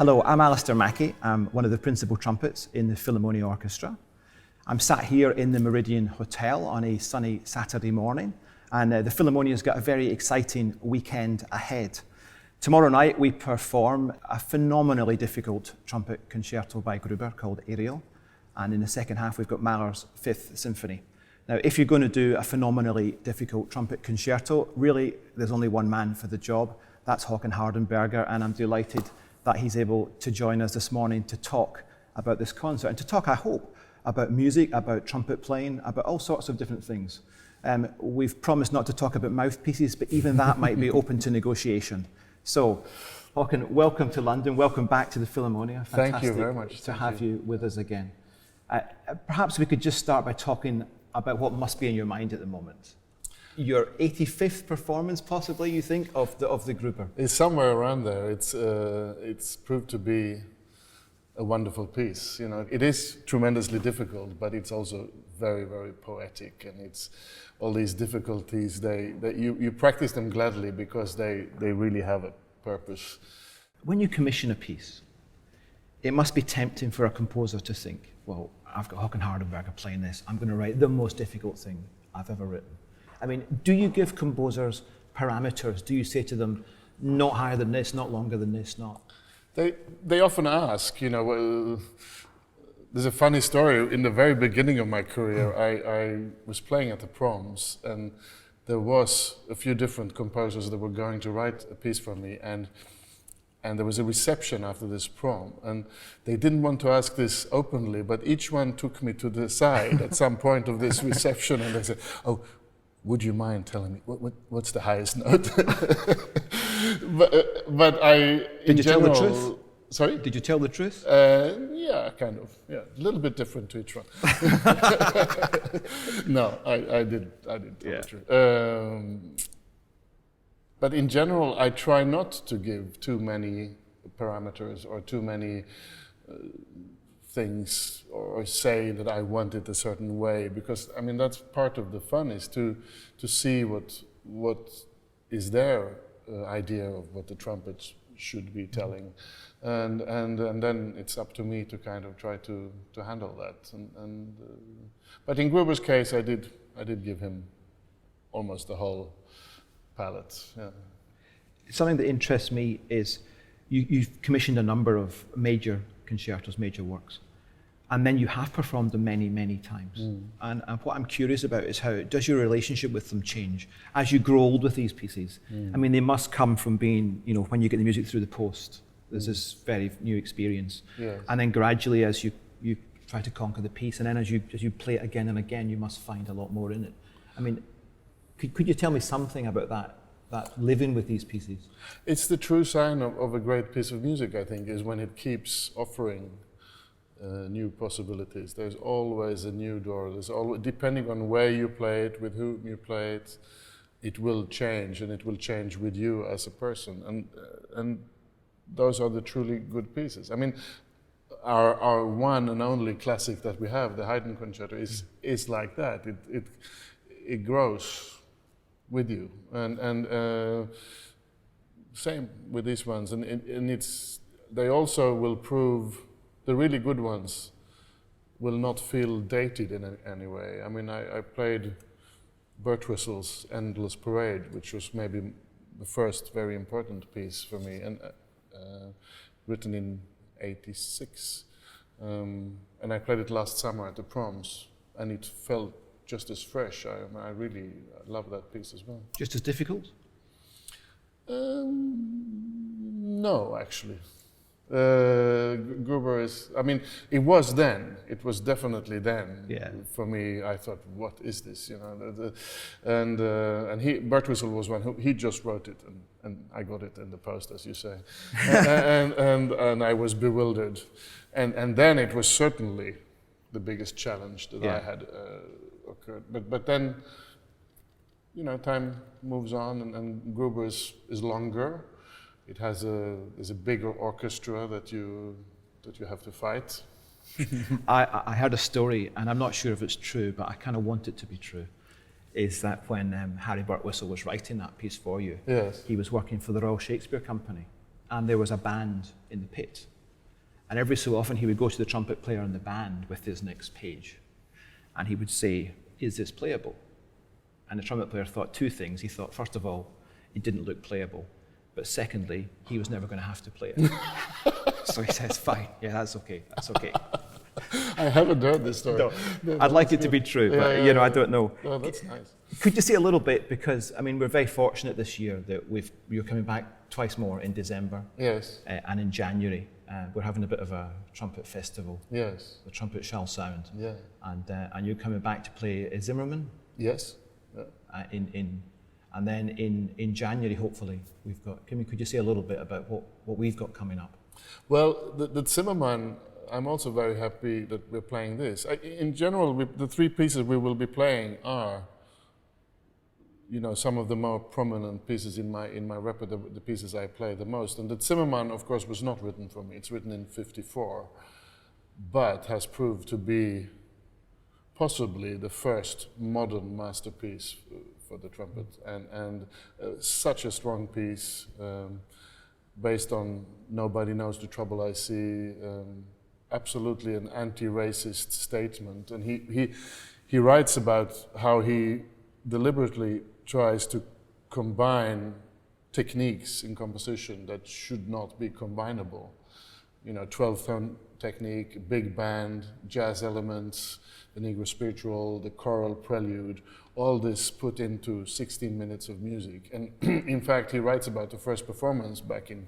Hello, I'm Alistair Mackie. I'm one of the principal trumpets in the Philharmonia Orchestra. I'm sat here in the Meridian Hotel on a sunny Saturday morning, and the Philharmonia's got a very exciting weekend ahead. Tomorrow night we perform a phenomenally difficult trumpet concerto by Gruber called Ariel, and in the second half we've got Mahler's Fifth Symphony. Now, if you're going to do a phenomenally difficult trumpet concerto, really there's only one man for the job. That's Håkan Hardenberger, and I'm delighted that he's able to join us this morning to talk about this concert and to talk, I hope, about music, about trumpet playing, about all sorts of different things. We've promised not to talk about mouthpieces, but even that might be open to negotiation. So, Håkan, welcome to London, welcome back to the Philharmonia. Fantastic. Thank you very much. To have you with us again. Perhaps we could just start by talking about what must be in your mind at the moment. Your 85th performance, possibly, you think, of the Gruber? It's somewhere around there. It's proved to be a wonderful piece. You know, it is tremendously difficult, but it's also very, very poetic, and it's all these difficulties. You practice them gladly because they really have a purpose. When you commission a piece, it must be tempting for a composer to think, well, I've got Håkan Hardenberger playing this. I'm going to write the most difficult thing I've ever written. I mean, do you give composers parameters? Do you say to them, not higher than this, not longer than this, not? They often ask, you know, well, there's a funny story. In the very beginning of my career, I was playing at the proms, and there was a few different composers that were going to write a piece for me, and there was a reception after this prom, and they didn't want to ask this openly, but each one took me to the side at some point of this reception, and they said, oh, would you mind telling me what's the highest note? but I, Did you tell the truth? Sorry? Did you tell the truth? Yeah, kind of. Yeah, a little bit different to each one. No, I did tell the truth. But in general, I try not to give too many parameters or too many things, or say that I want it a certain way, because I mean that's part of the fun, is to see what is their idea of what the trumpet should be telling, and then it's up to me to kind of try to handle that. But in Gruber's case, I did give him almost the whole palette. Yeah. Something that interests me is you've commissioned a number of major concertos, major works, and then you have performed them many, many times. And what I'm curious about is how does your relationship with them change as you grow old with these pieces? I mean, they must come from being, you know, when you get the music through the post, there's this very new experience. Yes. And then gradually as you try to conquer the piece, and then as you play it again and again, you must find a lot more in it. I mean, could you tell me something about that living with these pieces? It's the true sign of a great piece of music, I think, is when it keeps offering new possibilities. There's always a new door. There's always, depending on where you play it, with whom you play it, it will change, and it will change with you as a person. And those are the truly good pieces. I mean, our one and only classic that we have, the Haydn Concerto, is like that. It grows with you, and same with these ones, and they also will prove, the really good ones will not feel dated in any way. I mean, I played Birtwhistle's Endless Parade, which was maybe the first very important piece for me, and written in '86, and I played it last summer at the proms, and it felt just as fresh. I really love that piece as well. Just as difficult? No, actually. Gruber is, I mean, it was then. It was definitely then. Yeah. For me, I thought, what is this? You know, and Birtwistle was one who he just wrote it, and I got it in the post, as you say, and I was bewildered, and then it was certainly the biggest challenge that I had occurred. But then, you know, time moves on, and Gruber is longer. It has there's a bigger orchestra that you have to fight. I heard a story, and I'm not sure if it's true, but I kind of want it to be true, is that when Harry Birtwistle was writing that piece for you, yes, he was working for the Royal Shakespeare Company, and there was a band in the pit. And every so often he would go to the trumpet player in the band with his next page, and he would say, "Is this playable?" And the trumpet player thought two things. He thought, first of all, it didn't look playable, but secondly, he was never going to have to play it. So he says, "Fine, yeah, that's okay, that's okay." I haven't heard this story. No, I'd like it to be true, but I don't know. Oh, that's nice. Could you say a little bit, because I mean we're very fortunate this year that you're coming back twice more in December. Yes. And in January we're having a bit of a trumpet festival. Yes. The Trumpet Shall Sound. Yeah. And you're coming back to play Zimmermann. Yes. Yeah. And then in January hopefully we've got. Could you say a little bit about what we've got coming up? Well, the Zimmermann, I'm also very happy that we're playing this. In general, the three pieces we will be playing are, some of the more prominent pieces in my repertoire, the pieces I play the most. And the Zimmermann, of course, was not written for me. It's written in '54, but has proved to be possibly the first modern masterpiece for the trumpet, and such a strong piece. Based on Nobody Knows the Trouble I See, absolutely an anti-racist statement. And he writes about how he deliberately tries to combine techniques in composition that should not be combinable. 12-tone technique, big band, jazz elements, the Negro spiritual, the choral prelude, all this put into 16 minutes of music. And in fact, he writes about the first performance back in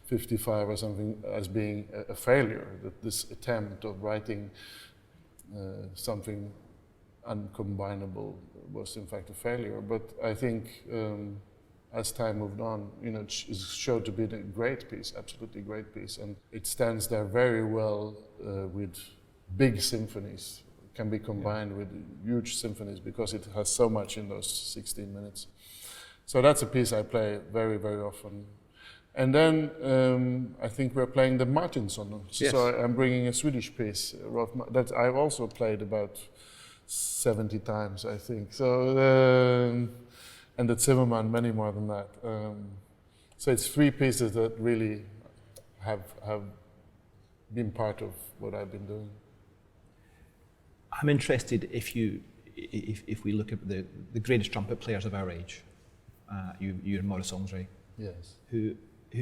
'55 or something as being a failure, that this attempt of writing something uncombinable was in fact a failure. But I think as time moved on, it showed to be a great piece, absolutely great piece. And it stands there very well with big symphonies. Can be combined with huge symphonies because it has so much in those 16 minutes. So that's a piece I play very, very often. And then I think we're playing the Martinsson. Yes. So I'm bringing a Swedish piece that I've also played about 70 times, I think. So and the Zimmermann many more than that. So it's three pieces that really have been part of what I've been doing. I'm interested if we look at the greatest trumpet players of our age, you and Maurice Andre, yes, who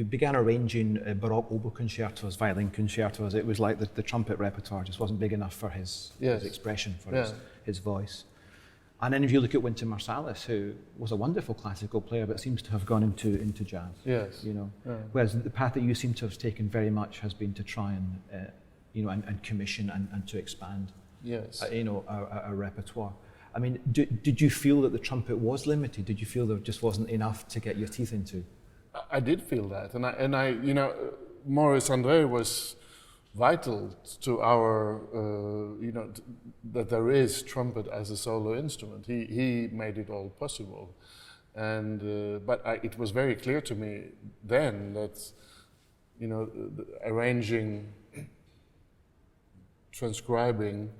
began arranging Baroque oboe concertos, violin concertos. It was like the trumpet repertoire just wasn't big enough for his expression, for his voice. And then if you look at Wynton Marsalis, who was a wonderful classical player but seems to have gone into jazz. Yes. Whereas the path that you seem to have taken very much has been to try and commission and to expand. Yes. A repertoire. I mean, did you feel that the trumpet was limited? Did you feel there just wasn't enough to get your teeth into? I did feel that, and I Maurice Andre was vital to our, that there is trumpet as a solo instrument. He made it all possible, and it was very clear to me then that, arranging, transcribing,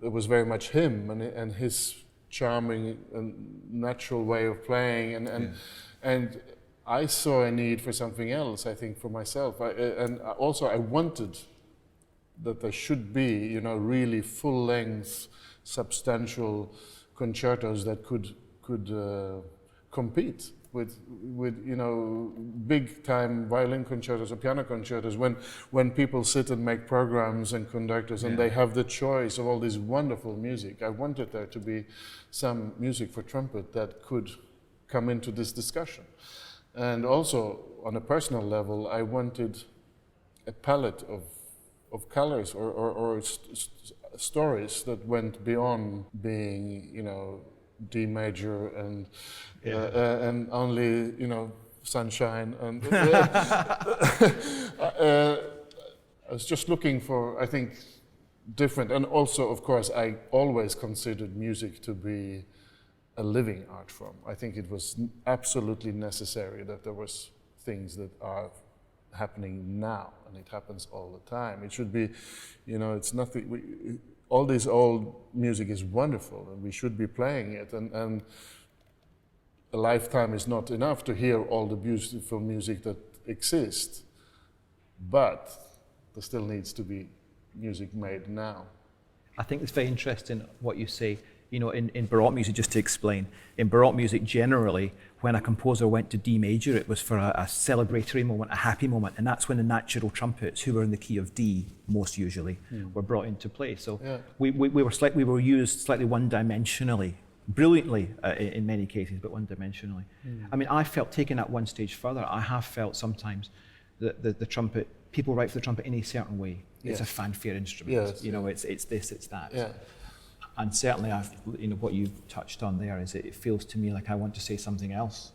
it was very much him and his charming and natural way of playing, and I saw a need for something else, I think, for myself. And also I wanted that there should be, really full-length, substantial concertos that could compete with big-time violin concertos or piano concertos. When people sit and make programs and conductors and they have the choice of all this wonderful music, I wanted there to be some music for trumpet that could come into this discussion. And also, on a personal level, I wanted a palette of colors or stories that went beyond being, D major and only, sunshine. And I was just looking for, I think, different. And also, of course, I always considered music to be a living art form. I think it was absolutely necessary that there was things that are happening now, and it happens all the time. It should be, it's nothing. All this old music is wonderful, and we should be playing it. And a lifetime is not enough to hear all the beautiful music that exist, but there still needs to be music made now. I think it's very interesting what you say. You know, in Baroque music, just to explain, in Baroque music generally, when a composer went to D major, it was for a celebratory moment, a happy moment, and that's when the natural trumpets, who were in the key of D most usually, were brought into play. So we were used slightly one-dimensionally, brilliantly in many cases, but one-dimensionally. I mean, I felt, taking that one stage further, I have felt sometimes that the trumpet, people write for the trumpet in a certain way. It's a fanfare instrument. You know, it's this, it's that. And certainly, what you've touched on there is it feels to me like I want to say something else.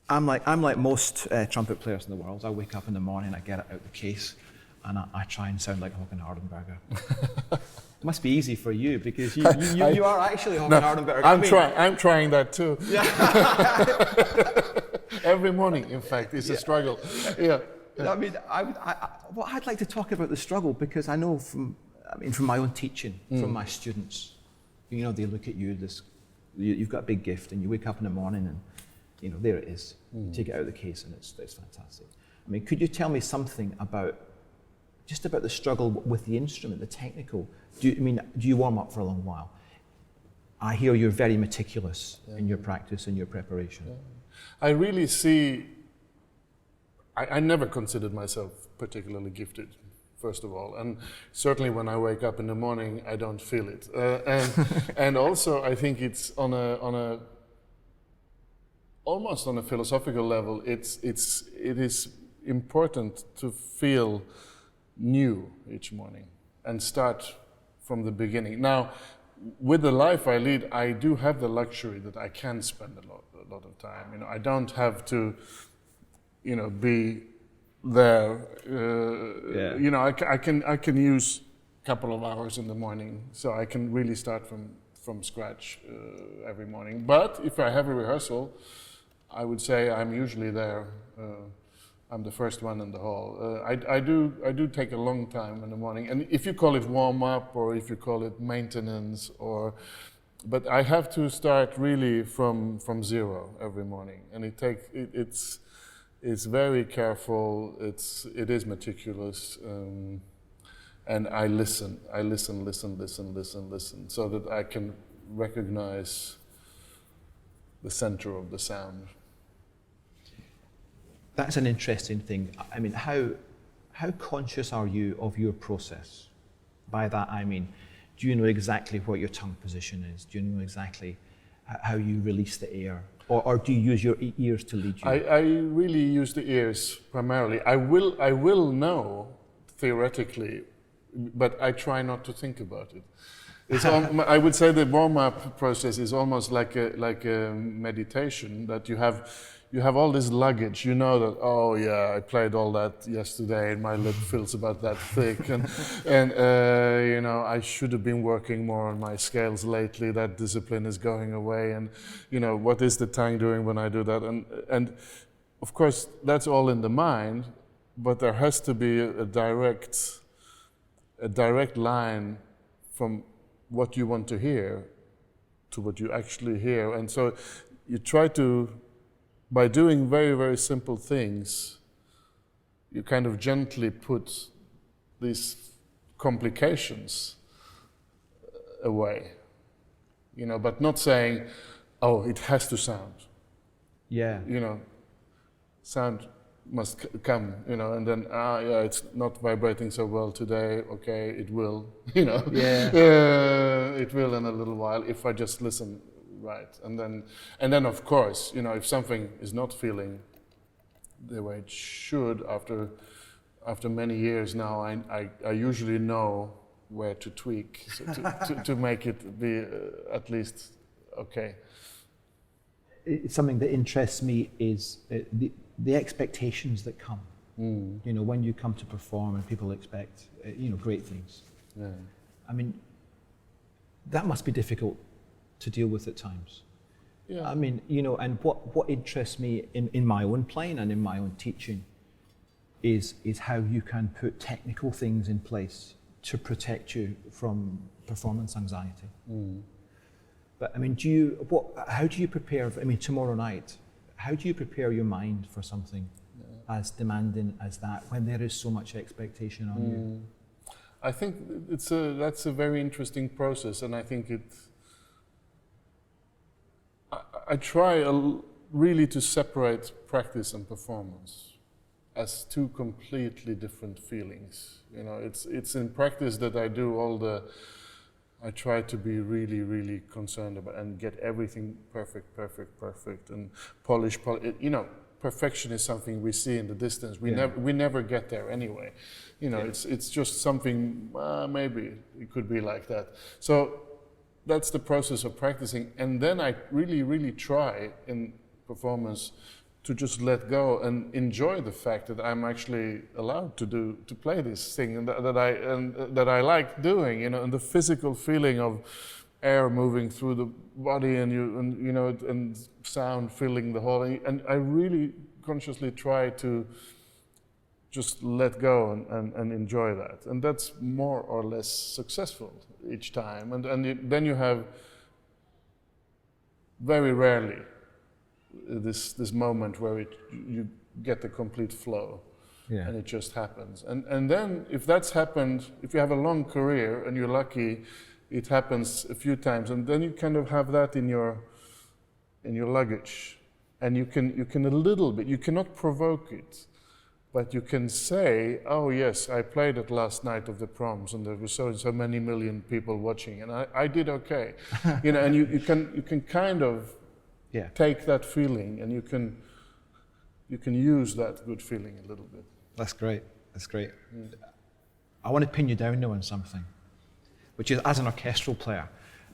I'm like most trumpet players in the world. I wake up in the morning, I get it out the case, and I try and sound like Håkan Hardenberger. It must be easy for you because you are actually Håkan Hardenberger. I'm trying that too. Every morning, in fact, it's a struggle. I mean, I'd like to talk about the struggle because I know from my own teaching, from my students. You know, they look at you, you've got a big gift, and you wake up in the morning and, you know, there it is. You take it out of the case and it's fantastic. I mean, could you tell me something about the struggle with the instrument, the technical? Do you warm up for a long while? I hear you're very meticulous in your practice and your preparation. I really see, I never considered myself particularly gifted, first of all, and certainly when I wake up in the morning, I don't feel it. And also, I think it's almost on a philosophical level. It is important to feel new each morning and start from the beginning. Now, with the life I lead, I do have the luxury that I can spend a lot of time. You know, I don't have to, you know, be there. You know, I can use a couple of hours in the morning, so I can really start from scratch every morning. But if I have a rehearsal, I would say I'm usually there. I'm the first one in the hall. I do take a long time in the morning, and if you call it warm up or if you call it maintenance, but I have to start really from zero every morning, and it's very careful. It is meticulous, and I listen, so that I can recognize the center of the sound. That's an interesting thing. I mean, how conscious are you of your process? By that I mean, do you know exactly what your tongue position is? Do you know exactly how you release the air? Or do you use your ears to lead you? I really use the ears primarily. I will know theoretically, but I try not to think about it. I would say the warm-up process is almost like a meditation, that you have all this luggage. You know that, oh yeah, I played all that yesterday and my lip feels about that thick, and you know, I should have been working more on my scales lately. That discipline is going away, and you know, what is the tongue doing when I do that? And of course that's all in the mind, but there has to be a direct line from what you want to hear to what you actually hear. And so you try to, by doing very, very simple things, you kind of gently put these complications away, you know, but not saying, oh, it has to sound. Yeah. You know, sound must come, you know, and then, yeah, it's not vibrating so well today, okay, it will, you know. It will in a little while if I just listen right. And then of course, you know, if something is not feeling the way it should after many years now, I usually know where to tweak to make it be at least okay. Something that interests me is the expectations that come. You know, when you come to perform and people expect, you know, great things. Yeah. I mean, that must be difficult to deal with at times. Yeah. I mean, you know, and what interests me in my own playing and in my own teaching is how you can put technical things in place to protect you from performance anxiety. But I mean, how do you prepare? I mean, tomorrow night, how do you prepare your mind for something as demanding as that when there is so much expectation on you? I think that's a very interesting process, and I think I try really to separate practice and performance as two completely different feelings. You know, it's in practice that I do I try to be really, really concerned about and get everything perfect, and polish. You know, perfection is something we see in the distance. We never get there anyway. You know, it's just something. Maybe it could be like that. So that's the process of practicing, and then I really, really try in performance to just let go and enjoy the fact that I'm actually allowed to play this thing, and that I like doing, you know, and the physical feeling of air moving through the body and sound filling the whole, and I really consciously try to just let go and enjoy that, and that's more or less successful each time, and then you have very rarely this moment where you get the complete flow, and it just happens. And then if that's happened, if you have a long career and you're lucky, it happens a few times, and then you kind of have that in your luggage, and you can a little bit. You cannot provoke it, but you can say, "Oh yes, I played it last night of the proms, and there were so many million people watching, and I did okay," you know. And you can kind of take that feeling, and you can use that good feeling a little bit. That's great. That's great. I want to pin you down now on something, which is, as an orchestral player,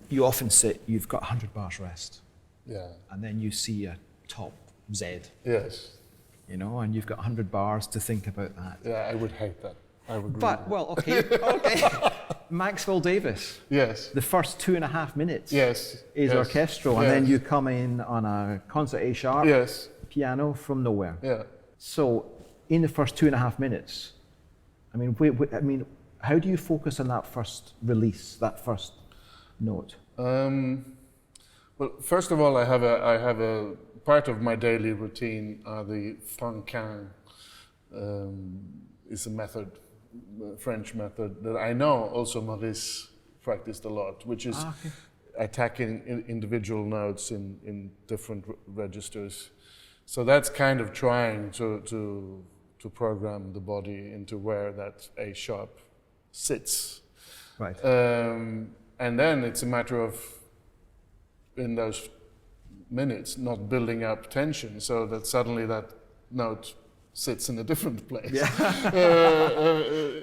you often sit, you've got 100 bars rest. Yeah. And then you see a top Z. Yes. You know, and you've got 100 bars to think about that. Yeah, I would hate that. I would. But, really. well, okay. Maxwell Davis. Yes. The first 2.5 minutes is orchestral, and then you come in on a concert A sharp piano from nowhere. Yeah. So, in the first 2.5 minutes, I mean, how do you focus on that first release, that first note? Well, first of all, I have a part of my daily routine are the franquin. Is a method, French method that I know also Maurice practiced a lot, which is attacking individual notes in different registers. So that's kind of trying to program the body into where that A sharp sits. Right. And then it's a matter of, in those minutes, not building up tension so that suddenly that note sits in a different place.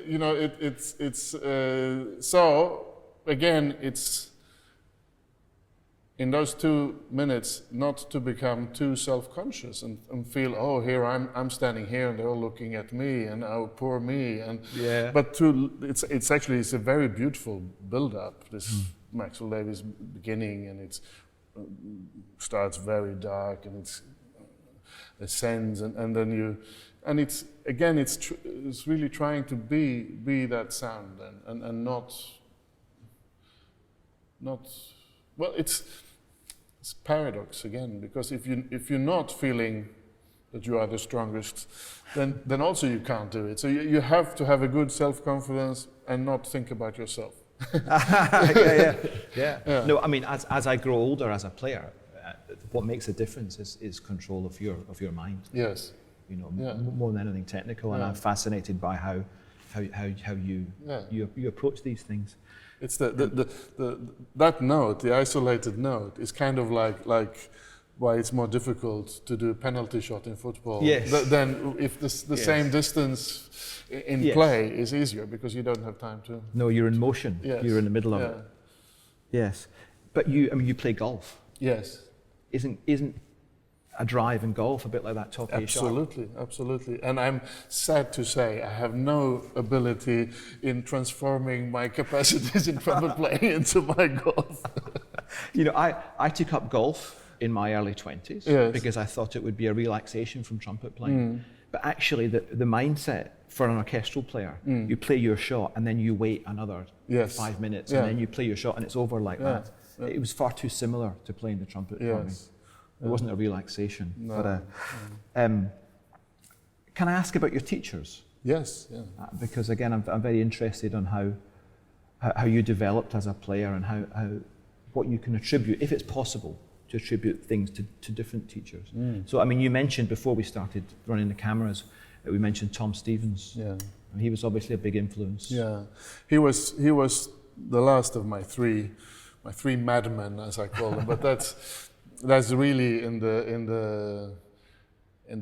You know, it's so again, it's in those 2 minutes not to become too self-conscious and feel, oh, here I'm standing here and they're all looking at me, and oh, poor me, and but it's actually a very beautiful build-up, this Maxwell Davis beginning, and it starts very dark and it's ascends, and then it's again it's really trying to be that sound and not well, it's paradox again, because if you're not feeling that you are the strongest, then also you can't do it. So you have to have a good self-confidence and not think about yourself. Yeah. No, I mean, as I grow older as a player, what makes a difference is control of your mind. Yes. You know, more than anything technical, and I'm fascinated by how you approach these things. It's that note, the isolated note, is kind of like why it's more difficult to do a penalty shot in football than if the same distance in play is easier, because you don't have time to. No, you're in motion. Yes. You're in the middle of it. Yes, but you play golf. Yes. Isn't a drive in golf a bit like that top A sharp? Absolutely. And I'm sad to say I have no ability in transforming my capacities in trumpet playing into my golf. You know, I took up golf in my early 20s because I thought it would be a relaxation from trumpet playing. But actually the mindset for an orchestral player, you play your shot and then you wait another 5 minutes and then you play your shot and it's over like that. It was far too similar to playing the trumpet for me. It wasn't a relaxation. No. But Can I ask about your teachers? Yes, yeah. Because again, I'm very interested on how you developed as a player and how what you can attribute, if it's possible, to attribute things to different teachers. So, I mean, you mentioned before we started running the cameras, we mentioned Tom Stevens. Yeah. And he was obviously a big influence. Yeah, he was the last of my three madmen, as I call them. But that's really in the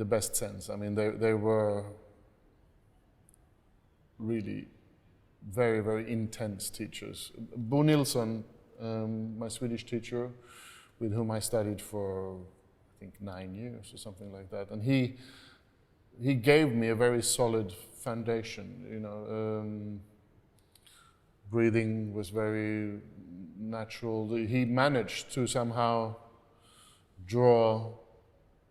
best sense. I mean, they were really very, very intense teachers. Bo Nilsson, my Swedish teacher, with whom I studied for I think 9 years or something like that, and he gave me a very solid foundation. You know, breathing was very natural. He managed to somehow draw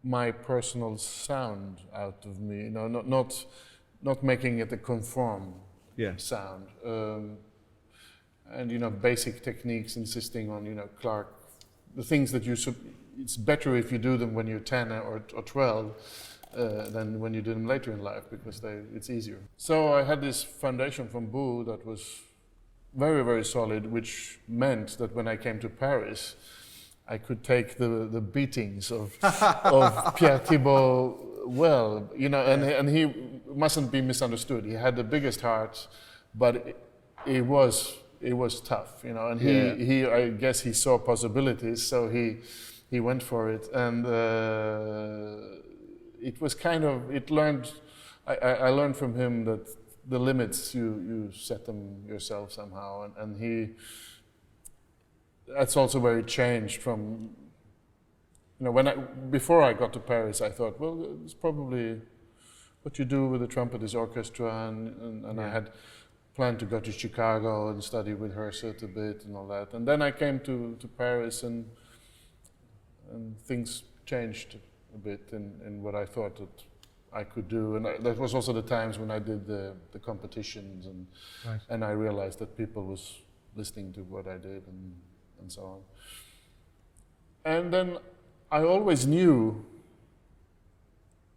my personal sound out of me. You know, not making it a conform sound. And you know, basic techniques, insisting on, you know, Clark, the things that it's better if you do them when you're 10 or 12 than when you do them later in life, because it's easier. So I had this foundation from Bo that was very, very solid, which meant that when I came to Paris, I could take the beatings of Pierre Thibault well, you know, and he mustn't be misunderstood. He had the biggest heart, but it was tough, you know, and he I guess he saw possibilities, so he went for it, and it was kind of, I learned from him that the limits, you set them yourself somehow, and that's also where it changed from, you know, before I got to Paris, I thought, well, it's probably what you do with the trumpet is orchestra, and I had planned to go to Chicago and study with Herseth a bit and all that. And then I came to Paris, and things changed a bit in what I thought that I could do. And that was also the times when I did the competitions, and I realized that people was listening to what I did and so on. And then I always knew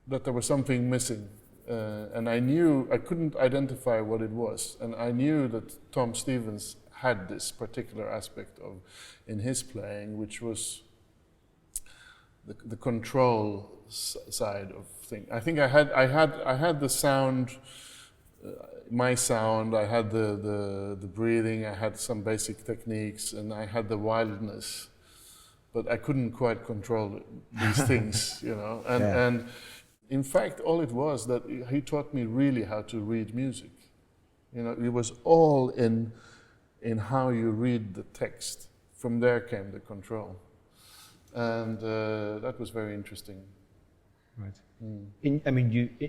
that there was something missing. And I knew I couldn't identify what it was, and I knew that Tom Stevens had this particular aspect in his playing, which was the control side of things. I think I had the sound, my sound. I had the breathing. I had some basic techniques, and I had the wildness, but I couldn't quite control these things, you know. And in fact, all it was that he taught me really how to read music. You know, it was all in how you read the text. From there came the control, and that was very interesting. Right. In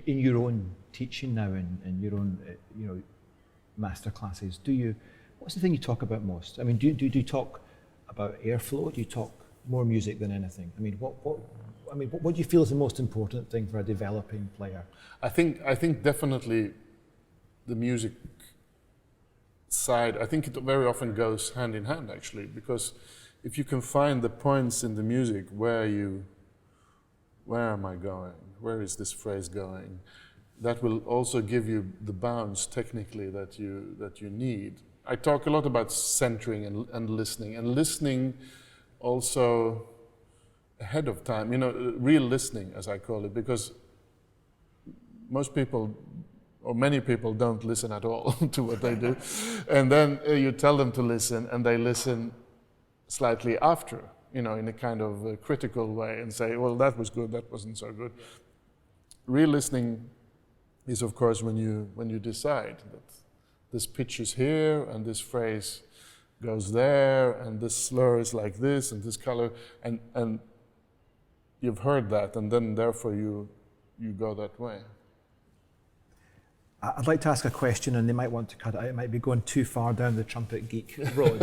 your own teaching now, in your own you know, master classes, what's the thing you talk about most? I mean, do you talk about airflow? Do you talk more music than anything? I mean, what do you feel is the most important thing for a developing player? I think definitely the music side. I think it very often goes hand in hand, actually, because if you can find the points in the music where am I going? Where is this phrase going? That will also give you the bounce technically that you need. I talk a lot about centering and listening also ahead of time, you know, real listening, as I call it, because most people, or many people, don't listen at all to what they do. And then you tell them to listen, and they listen slightly after, you know, in a kind of critical way, and say, well, that was good, that wasn't so good. Real listening is, of course, when you decide that this pitch is here, and this phrase goes there, and this slur is like this, and this color, and you've heard that, and then therefore you go that way. I'd like to ask a question, and they might want to cut it out. It might be going too far down the trumpet geek road.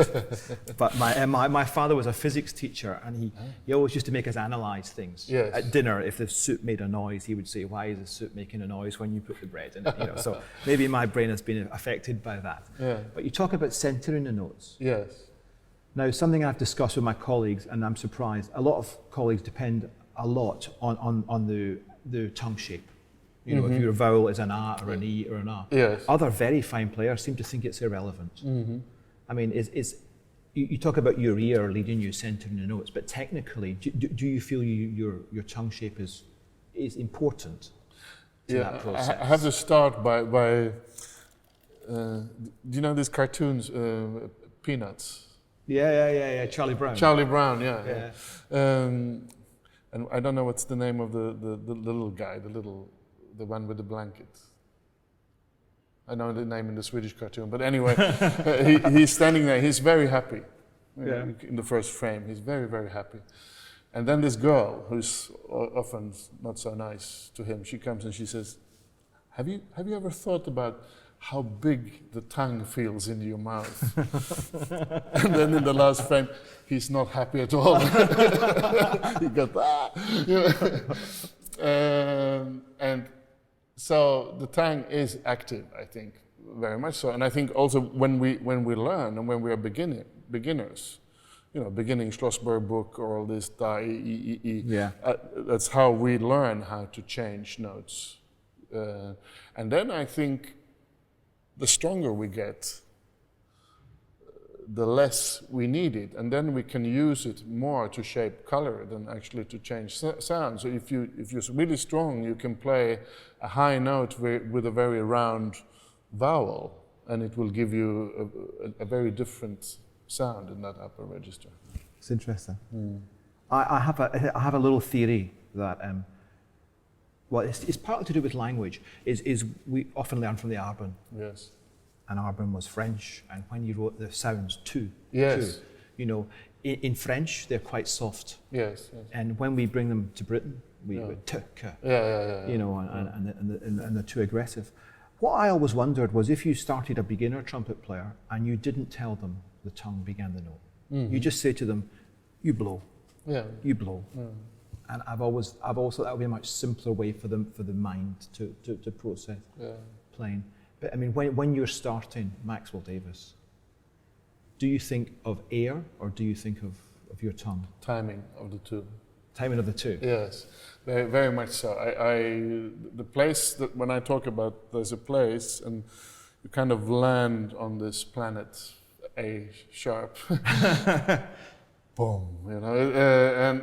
But my father was a physics teacher, and he always used to make us analyse things. Yes. At dinner, if the soup made a noise, he would say, "Why is the soup making a noise when you put the bread in it?" You know, so maybe my brain has been affected by that. Yeah. But you talk about centering the notes. Yes. Now, something I've discussed with my colleagues, and I'm surprised, a lot of colleagues depend a lot on the tongue shape. You know, if your vowel is an A or an E or an A. Yes. Other very fine players seem to think it's irrelevant. I mean, you talk about your ear leading you, centering the notes, but technically, do you feel your tongue shape is important to that process? I have to start by do you know these cartoons, Peanuts? Yeah. Charlie Brown. Charlie Brown, yeah. And I don't know what's the name of the little guy, the one with the blanket. I know the name in the Swedish cartoon, but anyway, he's standing there. He's very happy. In the first frame, he's very, very happy. And then this girl, who's often not so nice to him, she comes and she says, "Have you ever thought about how big the tongue feels in your mouth?" And then in the last frame, he's not happy at all. He got and so the tongue is active, I think, very much so. And I think also when we learn and when we are beginners, you know, beginning Schlossberg book or all this da e e. That's how we learn how to change notes. And then I think the stronger we get, the less we need it, and then we can use it more to shape color than actually to change sound. So if you're really strong, you can play a high note with a very round vowel, and it will give you a very different sound in that upper register. It's interesting. I have a little theory that well, it's partly to do with language. Is we often learn from the Arbon. Yes. And Arbon was French, and when you wrote the sounds two, you know, in French they're quite soft. Yes. And when we bring them to Britain, we would t, k. You know, and they're too aggressive. What I always wondered was if you started a beginner trumpet player and you didn't tell them the tongue began the note, you just say to them, "You blow." You blow. And I've always thought that would be a much simpler way for the mind to process playing. But I mean, when you're starting Maxwell Davis, do you think of air or do you think of your tongue? Timing of the two. Timing of the two. Yes, very, very much so. The place that when I talk about, there's a place and you kind of land on this planet A sharp. Boom, you know,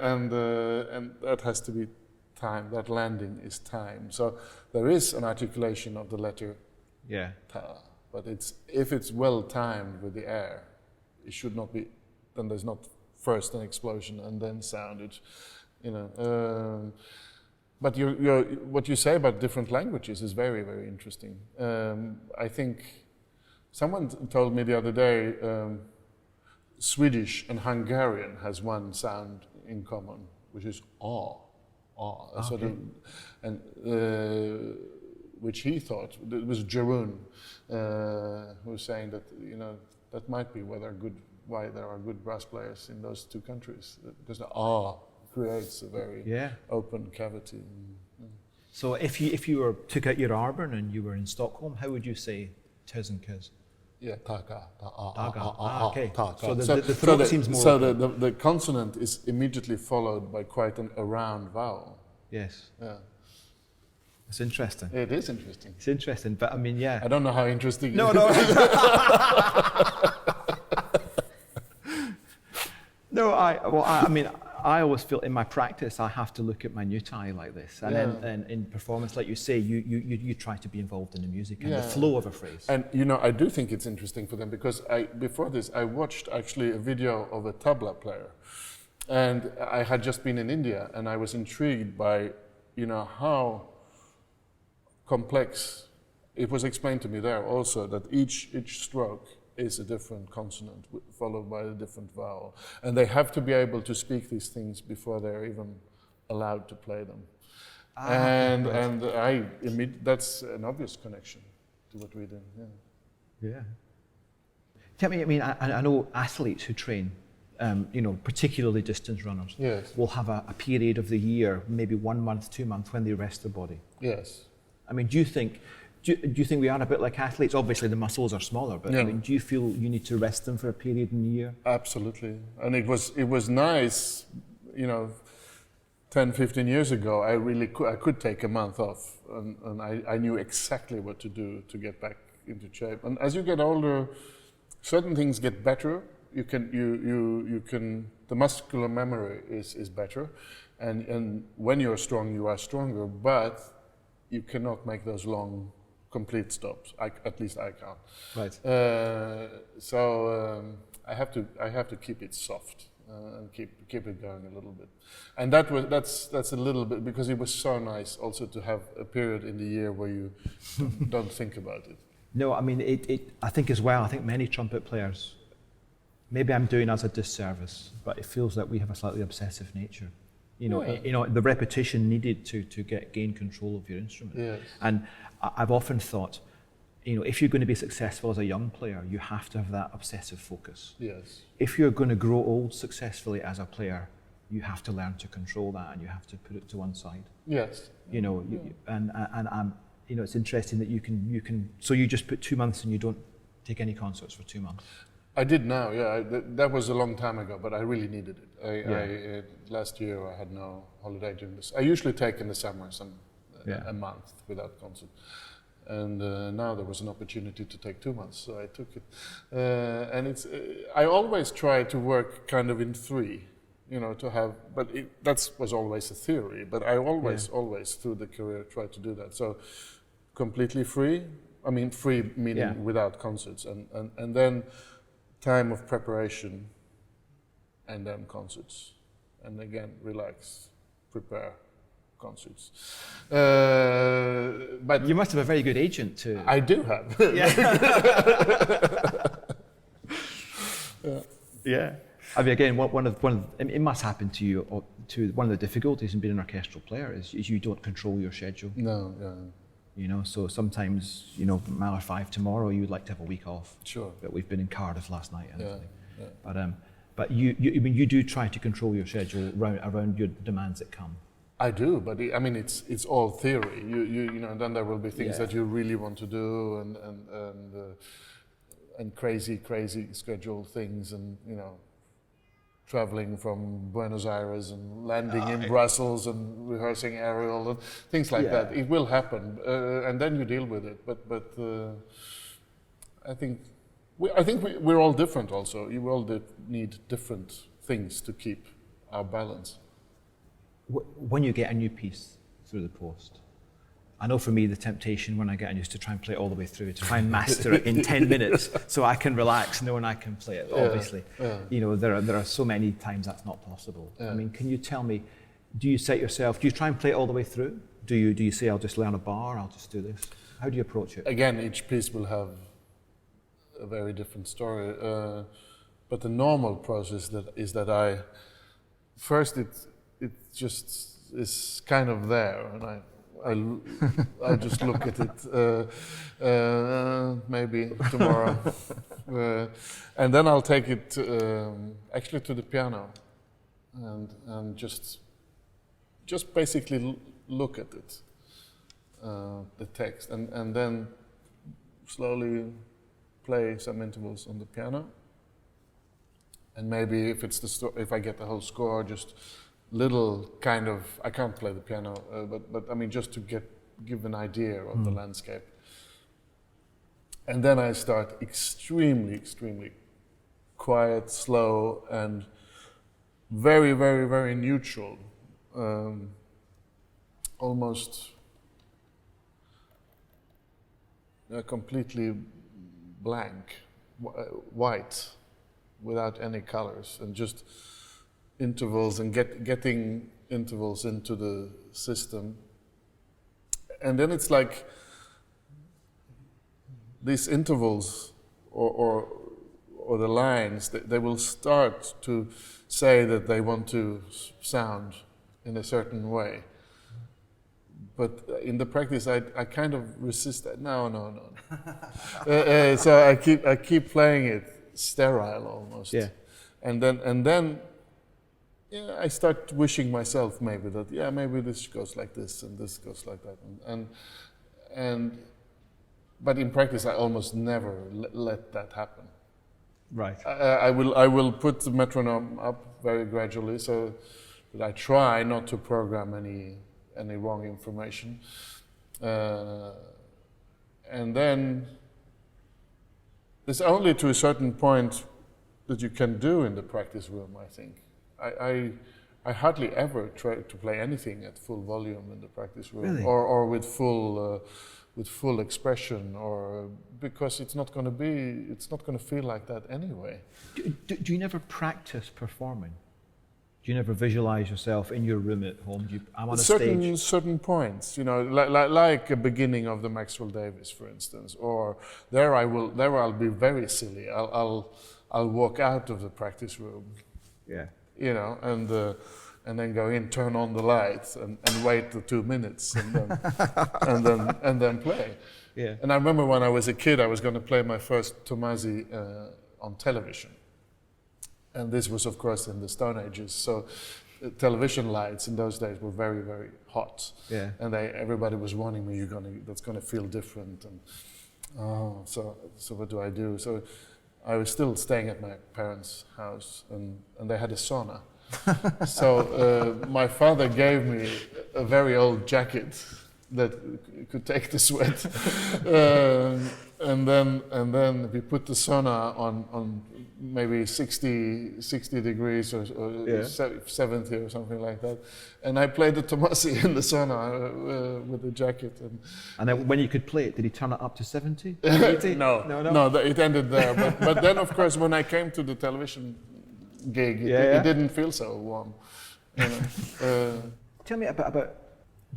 and that has to be time. That landing is time. So there is an articulation of the letter ta, but if it's well timed with the air, it should not be. Then there's not first an explosion and then sound. It, you know. But what you say about different languages is very, very interesting. I think someone told me the other day. Swedish and Hungarian has one sound in common, which is ah. Okay. Sort of, and which he thought it was Jeroen who was saying that that might be why there are good brass players in those two countries, because the ah creates a very open cavity. So if you took out your Arbon and you were in Stockholm, how would you say tis and kiz? Yeah, taka, okay. Taka. So the throat seems more. So the consonant is immediately followed by quite a round vowel. Yes. Yeah. It's interesting. It is interesting. It's interesting, but I mean, yeah. I don't know how interesting. No. No, I mean, I always feel in my practice I have to look at my newtie like this, and then in performance, like you say, you try to be involved in the music and the flow of a phrase. And I do think it's interesting for them because before this I watched actually a video of a tabla player, and I had just been in India and I was intrigued by how complex. It was explained to me there also that each stroke is a different consonant followed by a different vowel. And they have to be able to speak these things before they're even allowed to play them. That's an obvious connection to what we do. Yeah. Tell me, I mean, I know athletes who train, particularly distance runners, will have a period of the year, maybe 1 month, 2 months, when they rest their body. Yes. I mean, do you think we are a bit like athletes? Obviously, the muscles are smaller, but I mean, do you feel you need to rest them for a period in the year? Absolutely, and it was nice, 10, 15 years ago, I could take a month off, and I knew exactly what to do to get back into shape. And as you get older, certain things get better. You can the muscular memory is better, and when you're strong, you are stronger. But you cannot make those long, complete stops. At least I can't. Right. So I have to keep it soft. And keep it going a little bit, and that's a little bit because it was so nice also to have a period in the year where you don't think about it. No, I mean I think as well. I think many trumpet players, maybe I'm doing us a disservice, but it feels like we have a slightly obsessive nature. You know, the repetition needed to gain control of your instrument. Yes. And I've often thought, you know, if you're going to be successful as a young player, you have to have that obsessive focus. Yes. If you're going to grow old successfully as a player, you have to learn to control that, and you have to put it to one side. Yes. You know, and you know, it's interesting that you can. So you just put 2 months and you don't take any concerts for 2 months. I did now. Yeah, that was a long time ago, but I really needed it. Last year I had no holiday during this. I usually take in the summer a month without concert. And now there was an opportunity to take 2 months, so I took it. And it's I always try to work kind of in three, you know, to have. But that was always a theory. But I always through the career try to do that. So completely free. I mean, free meaning without concerts, and then time of preparation, and then concerts, and again relax, prepare. Concerts, but you must have a very good agent to. I do have. Yeah. I mean, again, one of it must happen to you. Or to one of the difficulties in being an orchestral player is you don't control your schedule. No. Yeah. You know, so sometimes, you know, Mahler 5 tomorrow, you would like to have a week off. Sure. But we've been in Cardiff last night and everything. Yeah. But you do try to control your schedule around your demands that come. I do, but I mean it's all theory. You know, and then there will be things that you really want to do, and crazy schedule things, and you know, traveling from Buenos Aires and landing in Brussels and rehearsing aerial and things like that. It will happen, and then you deal with it. But I think we're all different. Also, you all need different things to keep our balance. When you get a new piece through the post, I know for me the temptation when I get a news to try and play it all the way through, to try and master it in 10 minutes so I can relax knowing I can play it, obviously. You know, there are so many times that's not possible. I mean, can you tell me, do you try and play it all the way through? Do you say, I'll just learn a bar, I'll just do this? How do you approach it? Again, each piece will have a very different story. But the normal process is that I it just is kind of there, and I just look at it maybe tomorrow, and then I'll take it actually to the piano, and just basically look at it, the text, and then slowly play some intervals on the piano, and maybe if I get the whole score, just little kind of, I can't play the piano, but I mean just to give an idea of the landscape. And then I start extremely quiet, slow, and very, very, very neutral, almost completely blank, white, without any colors, and just intervals and getting intervals into the system. And then it's like these intervals or the lines, they will start to say that they want to sound in a certain way. But in the practice, I kind of resist that. No. So I keep playing it sterile almost. Yeah. And then I start wishing myself maybe that maybe this goes like this and this goes like that, but in practice I almost never let that happen. Right. I will put the metronome up very gradually, so but I try not to program any wrong information. And then it's only to a certain point that you can do in the practice room, I think. I hardly ever try to play anything at full volume in the practice room, really? or with full expression, or because it's not going to feel like that anyway. Do you never practice performing? Do you never visualize yourself in your room at home? I'm on a stage. Certain points, you know, like a beginning of the Maxwell Davis, for instance, or there I'll be very silly. I'll walk out of the practice room. Yeah. You know, and then go in, turn on the lights, and wait the 2 minutes, and then and then play. Yeah. And I remember when I was a kid, I was going to play my first Tomasi on television, and this was, of course, in the Stone Ages. So, television lights in those days were very, very hot. Yeah. And everybody was warning me, that's going to feel different, and so what do I do? So, I was still staying at my parents' house, and they had a sauna. So my father gave me a very old jacket that could take the sweat, and then we put the sauna on maybe 60 degrees or 70 or something like that, and I played the Tomasi in the sauna with the jacket. And then when you could play it, did he turn it up to 70? 80? No, it ended there. But then, of course, when I came to the television gig, it didn't feel so warm. You know. Tell me about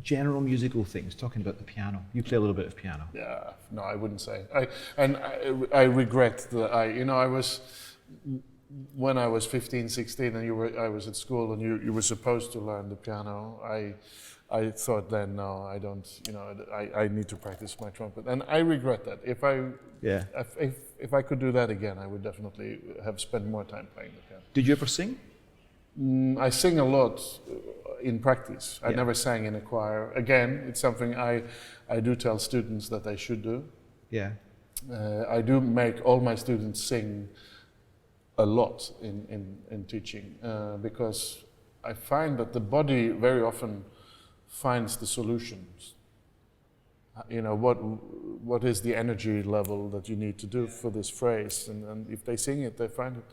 general musical things, talking about the piano. You play a little bit of piano. Yeah, no, I wouldn't say. I regret that when I was 15, 16 and I was at school and you were supposed to learn the piano, I thought then, no, I don't, I need to practice my trumpet. And I regret that. If I could do that again, I would definitely have spent more time playing the piano. Did you ever sing? I sing a lot in practice. I never sang in a choir. Again, it's something I do tell students that they should do. Yeah. I do make all my students sing a lot in teaching because I find that the body very often finds the solutions. You know, what is the energy level that you need to do for this phrase, and if they sing it, they find it.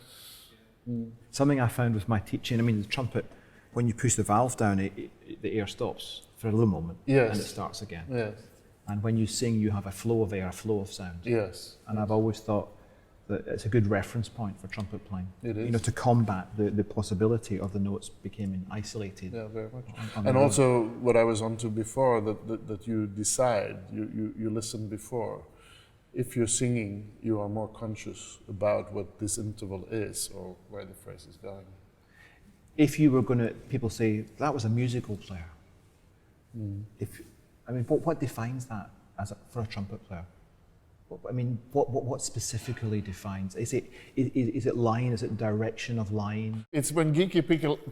Something I found with my teaching, I mean, the trumpet, when you push the valve down, the air stops for a little moment, and it starts again. Yes. And when you sing, you have a flow of air, a flow of sound. Yes. And I've always thought that it's a good reference point for trumpet playing. It is. You know, to combat the possibility of the notes becoming isolated. Yeah, very much. And also, what I was on to before, that you decide, you listen before. If you're singing, you are more conscious about what this interval is or where the phrase is going. If you were going to, people say, that was a musical player. What defines that for a trumpet player? What specifically defines? Is it line? Is it direction of line? It's when geeky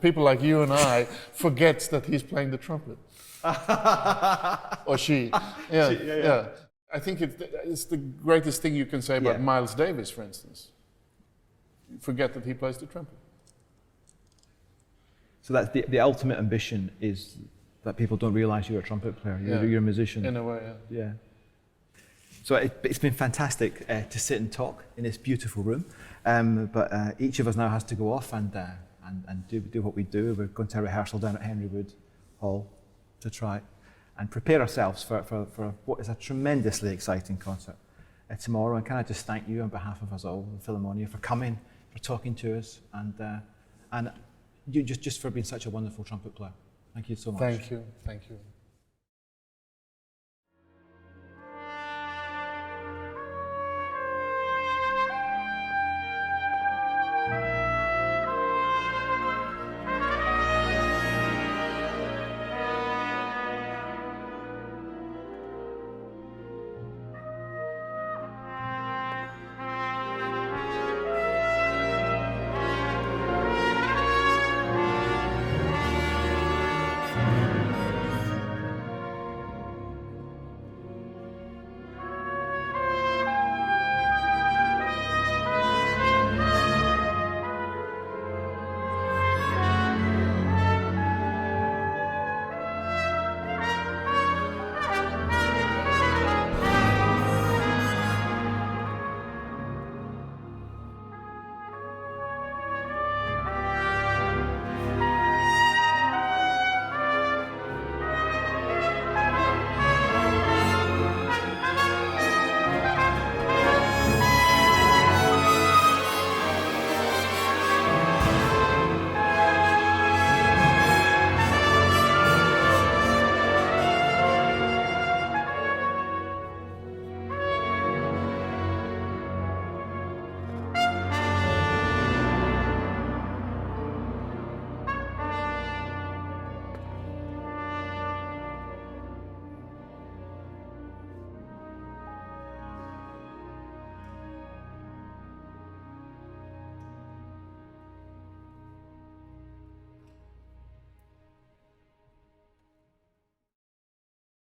people like you and I forget that he's playing the trumpet. Or she. Yeah. I think it's the greatest thing you can say about Miles Davis, for instance. You forget that he plays the trumpet. So that's the ultimate ambition, is that people don't realize you're a trumpet player. You're a musician. In a way, yeah. So it's been fantastic to sit and talk in this beautiful room, but each of us now has to go off and do what we do. We're going to a rehearsal down at Henry Wood Hall to try and prepare ourselves for what is a tremendously exciting concert tomorrow. And can I just thank you on behalf of us all, the Philharmonia, for coming, for talking to us, and you just for being such a wonderful trumpet player. Thank you so much. Thank you.